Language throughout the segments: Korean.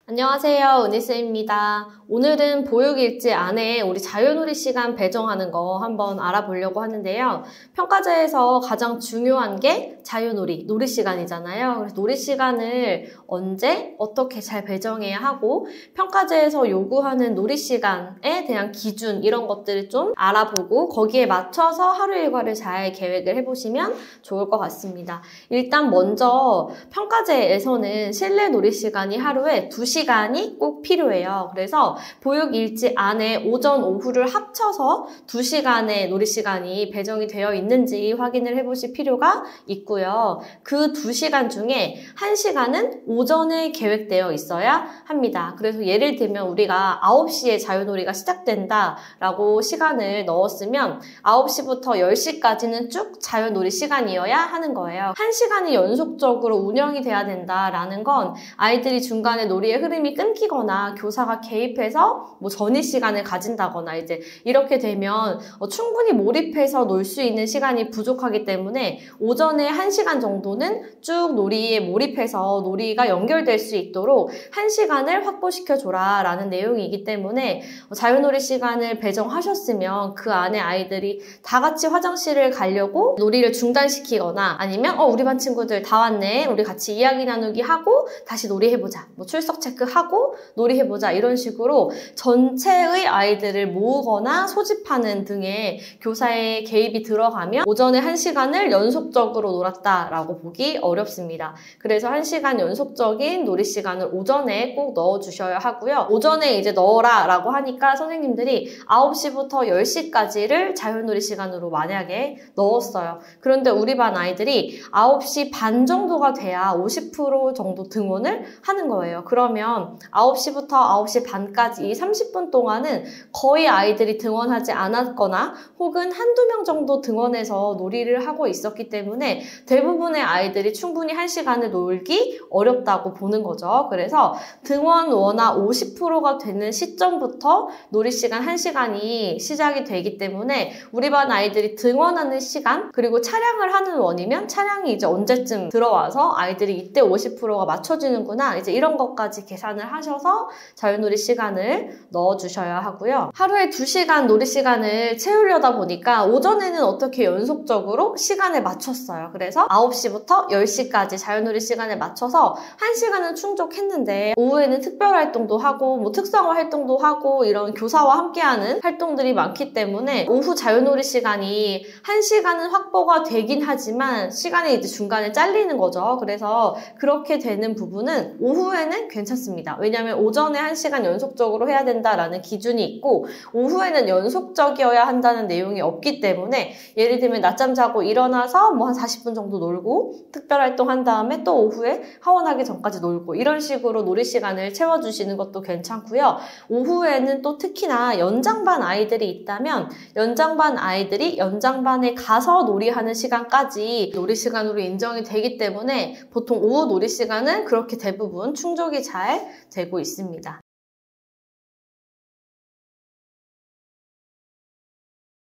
안녕하세요, 은희쌤입니다. 오늘은 보육일지 안에 우리 자유놀이 시간 배정하는 거 한번 알아보려고 하는데요. 평가제에서 가장 중요한 게 자유놀이, 놀이 시간이잖아요. 그래서 놀이 시간을 언제, 어떻게 잘 배정해야 하고 평가제에서 요구하는 놀이 시간에 대한 기준 이런 것들을 좀 알아보고 거기에 맞춰서 하루 일과를 잘 계획을 해보시면 좋을 것 같습니다. 일단 먼저 평가제에서는 실내 놀이 시간이 하루에 2시간이 꼭 필요해요. 그래서 보육일지 안에 오전, 오후를 합쳐서 2시간의 놀이 시간이 배정이 되어 있는지 확인을 해보실 필요가 있고요. 그 2시간 중에 1시간은 오전에 계획되어 있어야 합니다. 그래서 예를 들면 우리가 9시에 자유놀이가 시작된다라고 시간을 넣었으면 9시부터 10시까지는 쭉 자유놀이 시간이어야 하는 거예요. 1시간이 연속적으로 운영이 돼야 된다라는 건 아이들이 중간에 놀이의 흐름이 끊기거나 교사가 개입해서 뭐 전이 시간을 가진다거나 이제 이렇게 되면 충분히 몰입해서 놀 수 있는 시간이 부족하기 때문에 오전에 1시간 정도는 쭉 놀이에 몰입해서 놀이가 연결될 수 있도록 1시간을 확보시켜줘라 라는 내용이기 때문에 자유놀이 시간을 배정하셨으면 그 안에 아이들이 다 같이 화장실을 가려고 놀이를 중단시키거나 아니면 우리 반 친구들 다 왔네, 우리 같이 이야기 나누기 하고 다시 놀이해보자, 뭐 출석 체크하고 놀이해보자 이런 식으로 전체의 아이들을 모으거나 소집하는 등의 교사의 개입이 들어가면 오전에 1시간을 연속적으로 놀았다라고 보기 어렵습니다. 그래서 1시간 연속적인 놀이 시간을 오전에 꼭 넣어주셔야 하고요. 오전에 이제 넣어라 라고 하니까 선생님들이 9시부터 10시까지를 자유놀이 시간으로 만약에 넣었어요. 그런데 우리 반 아이들이 9시 반 정도가 돼야 50% 정도 등원을 하는 거예요. 그러면 9시부터 9시 반까지 이 30분 동안은 거의 아이들이 등원하지 않았거나 혹은 한두 명 정도 등원해서 놀이를 하고 있었기 때문에 대부분의 아이들이 충분히 1시간을 놀기 어렵다고 보는 거죠. 그래서 등원 원화 50%가 되는 시점부터 놀이 시간 1시간이 시작이 되기 때문에 우리 반 아이들이 등원하는 시간 그리고 차량을 하는 원이면 차량이 이제 언제쯤 들어와서 아이들이 이때 50%가 맞춰지는구나 이제 이런 것까지 계산을 하셔서 자유놀이 시간을 넣어주셔야 하고요. 하루에 2시간 놀이 시간을 채우려다 보니까 오전에는 어떻게 연속적으로 시간을 맞췄어요. 그래서 9시부터 10시까지 자유놀이 시간에 맞춰서 1시간은 충족했는데 오후에는 특별활동도 하고 뭐 특성화 활동도 하고 이런 교사와 함께하는 활동들이 많기 때문에 오후 자유놀이 시간이 1시간은 확보가 되긴 하지만 시간이 이제 중간에 잘리는 거죠. 그래서 그렇게 되는 부분은 오후에는 괜찮습니다. 왜냐하면 오전에 1시간 연속적으로 해야 된다라는 기준이 있고 오후에는 연속적이어야 한다는 내용이 없기 때문에 예를 들면 낮잠 자고 일어나서 뭐 한 40분 정도 놀고 특별활동 한 다음에 또 오후에 하원하기 전까지 놀고 이런 식으로 놀이 시간을 채워주시는 것도 괜찮고요. 오후에는 또 특히나 연장반 아이들이 있다면 연장반 아이들이 연장반에 가서 놀이하는 시간까지 놀이 시간으로 인정이 되기 때문에 보통 오후 놀이 시간은 그렇게 대부분 충족이 잘 되고 있습니다.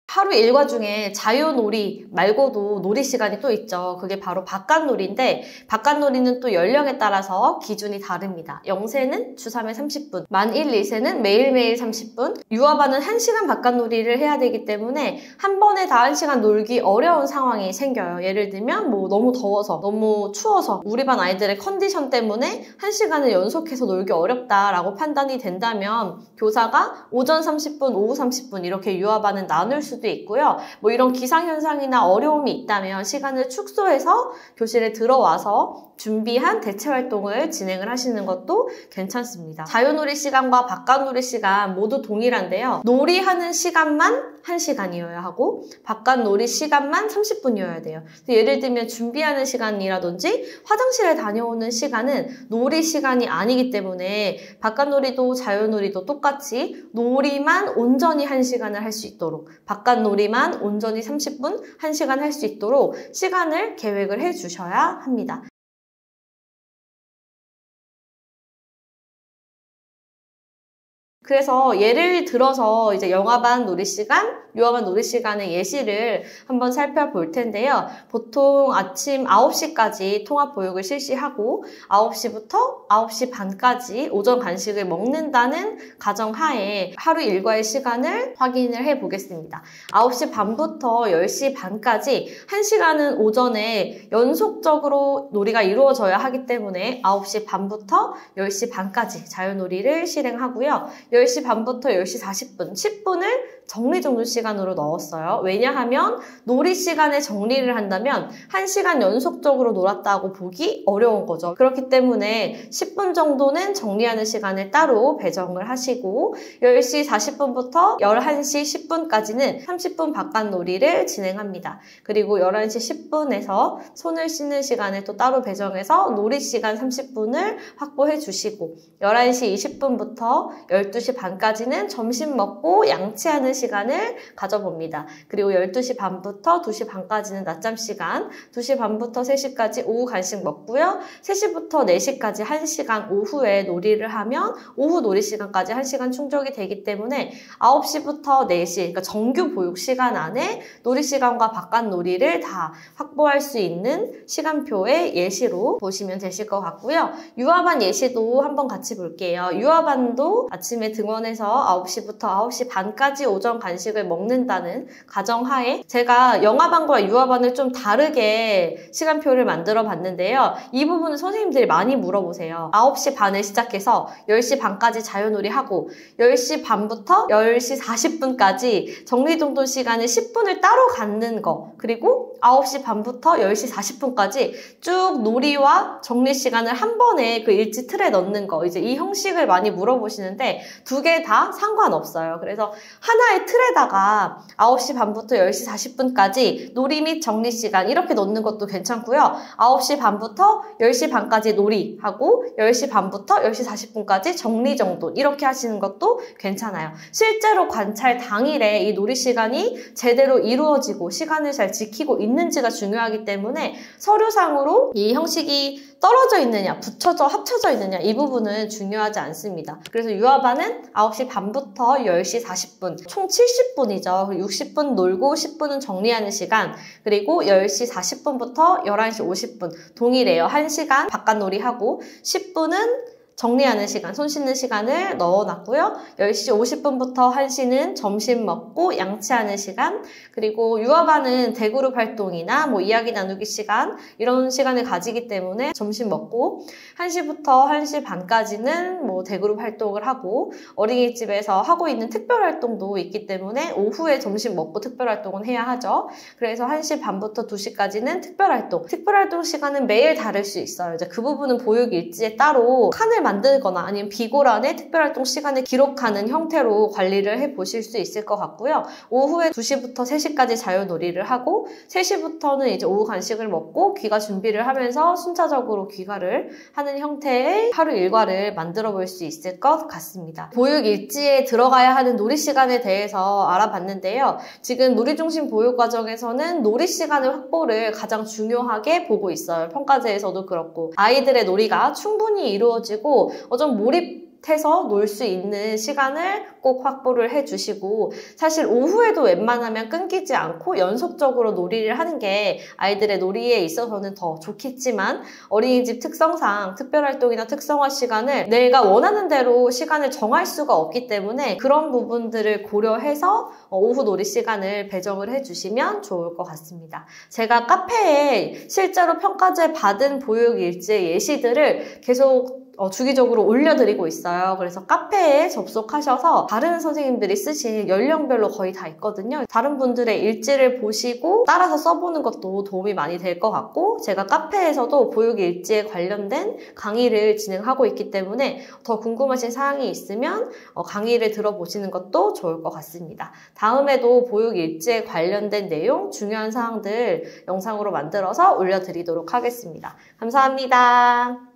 하루 일과 중에 자유놀이 말고도 놀이 시간이 또 있죠. 그게 바로 바깥놀이인데 바깥놀이는 또 연령에 따라서 기준이 다릅니다. 0세는 주 3회 30분, 만 1, 2세는 매일매일 30분, 유아반은 1시간 바깥놀이를 해야 되기 때문에 한 번에 다 1시간 놀기 어려운 상황이 생겨요. 예를 들면 뭐 너무 더워서, 너무 추워서 우리 반 아이들의 컨디션 때문에 1시간을 연속해서 놀기 어렵다라고 판단이 된다면 교사가 오전 30분, 오후 30분 이렇게 유아반은 나눌 수도 있고요. 뭐 이런 기상현상이나 어려움이 있다면 시간을 축소해서 교실에 들어와서 준비한 대체 활동을 진행을 하시는 것도 괜찮습니다. 자유놀이 시간과 바깥놀이 시간 모두 동일한데요. 놀이하는 시간만 1시간이어야 하고 바깥놀이 시간만 30분이어야 돼요. 예를 들면 준비하는 시간이라든지 화장실에 다녀오는 시간은 놀이 시간이 아니기 때문에 바깥놀이도 자유놀이도 똑같이 놀이만 온전히 1시간을 할 수 있도록 바깥놀이만 온전히 30분, 1시간 할 수 있도록 시간을 계획을 해 주셔야 합니다. 그래서 예를 들어서 이제 영화반 놀이시간, 유아반 놀이시간의 예시를 한번 살펴볼 텐데요. 보통 아침 9시까지 통합보육을 실시하고 9시부터 9시 반까지 오전 간식을 먹는다는 가정하에 하루 일과의 시간을 확인을 해보겠습니다. 9시 반부터 10시 반까지 1시간은 오전에 연속적으로 놀이가 이루어져야 하기 때문에 9시 반부터 10시 반까지 자유놀이를 실행하고요. 10시 반부터 10시 40분, 10분을 정리정돈 시간으로 넣었어요. 왜냐하면 놀이 시간에 정리를 한다면 1시간 연속적으로 놀았다고 보기 어려운 거죠. 그렇기 때문에 10분 정도는 정리하는 시간을 따로 배정을 하시고 10시 40분부터 11시 10분까지는 30분 바깥놀이를 진행합니다. 그리고 11시 10분에서 손을 씻는 시간을 또 따로 배정해서 놀이 시간 30분을 확보해 주시고 11시 20분부터 12시 반까지는 점심 먹고 양치하는 시간을 가져봅니다. 그리고 12시 반부터 2시 반까지는 낮잠 시간, 2시 반부터 3시까지 오후 간식 먹고요. 3시부터 4시까지 1시간 오후에 놀이를 하면 오후 놀이 시간까지 1시간 충족이 되기 때문에 9시부터 4시, 그러니까 정규 보육 시간 안에 놀이 시간과 바깥 놀이를 다 확보할 수 있는 시간표의 예시로 보시면 되실 것 같고요. 유아반 예시도 한번 같이 볼게요. 유아반도 아침에 등원해서 9시부터 9시 반까지 오전 간식을 먹는다는 가정하에 제가 영아반과 유아반을 좀 다르게 시간표를 만들어 봤는데요. 이 부분은 선생님들이 많이 물어보세요. 9시 반에 시작해서 10시 반까지 자유놀이 하고 10시 반부터 10시 40분까지 정리정돈 시간을 10분을 따로 갖는 거, 그리고 9시 반부터 10시 40분까지 쭉 놀이와 정리 시간을 한 번에 그 일지 틀에 넣는 거, 이제 이 형식을 많이 물어보시는데 두 개 다 상관없어요. 그래서 하나의 틀에다가 9시 반부터 10시 40분까지 놀이 및 정리 시간 이렇게 넣는 것도 괜찮고요. 9시 반부터 10시 반까지 놀이하고 10시 반부터 10시 40분까지 정리정돈 이렇게 하시는 것도 괜찮아요. 실제로 관찰 당일에 이 놀이 시간이 제대로 이루어지고 시간을 잘 지키고 있는지가 중요하기 때문에 서류상으로 이 형식이 떨어져 있느냐, 붙여져, 합쳐져 있느냐 이 부분은 중요하지 않습니다. 그래서 유아반은 9시 반부터 10시 40분, 총 70분이죠. 60분 놀고 10분은 정리하는 시간, 그리고 10시 40분부터 11시 50분 동일해요. 1시간 바깥놀이 하고 10분은 정리하는 시간, 손 씻는 시간을 넣어놨고요. 10시 50분부터 1시는 점심 먹고 양치하는 시간, 그리고 유아반은 대그룹 활동이나 뭐 이야기 나누기 시간 이런 시간을 가지기 때문에 점심 먹고 1시부터 1시 반까지는 뭐 대그룹 활동을 하고 어린이집에서 하고 있는 특별 활동도 있기 때문에 오후에 점심 먹고 특별 활동은 해야 하죠. 그래서 1시 반부터 2시까지는 특별 활동. 특별 활동 시간은 매일 다를 수 있어요. 이제 그 부분은 보육 일지에 따로 칸을 만들거나 아니면 비고란에 특별활동 시간을 기록하는 형태로 관리를 해보실 수 있을 것 같고요. 오후에 2시부터 3시까지 자유놀이를 하고 3시부터는 이제 오후 간식을 먹고 귀가 준비를 하면서 순차적으로 귀가를 하는 형태의 하루 일과를 만들어 볼 수 있을 것 같습니다. 보육 일지에 들어가야 하는 놀이 시간에 대해서 알아봤는데요. 지금 놀이중심 보육 과정에서는 놀이 시간의 확보를 가장 중요하게 보고 있어요. 평가제에서도 그렇고 아이들의 놀이가 충분히 이루어지고 좀 몰입해서 놀 수 있는 시간을 꼭 확보를 해주시고 사실 오후에도 웬만하면 끊기지 않고 연속적으로 놀이를 하는 게 아이들의 놀이에 있어서는 더 좋겠지만 어린이집 특성상 특별활동이나 특성화 시간을 내가 원하는 대로 시간을 정할 수가 없기 때문에 그런 부분들을 고려해서 오후 놀이 시간을 배정을 해주시면 좋을 것 같습니다. 제가 카페에 실제로 평가제 받은 보육 일지의 예시들을 계속 주기적으로 올려드리고 있어요. 그래서 카페에 접속하셔서 다른 선생님들이 쓰신 연령별로 거의 다 있거든요. 다른 분들의 일지를 보시고 따라서 써보는 것도 도움이 많이 될 것 같고 제가 카페에서도 보육 일지에 관련된 강의를 진행하고 있기 때문에 더 궁금하신 사항이 있으면 강의를 들어보시는 것도 좋을 것 같습니다. 다음에도 보육 일지에 관련된 내용, 중요한 사항들 영상으로 만들어서 올려드리도록 하겠습니다. 감사합니다.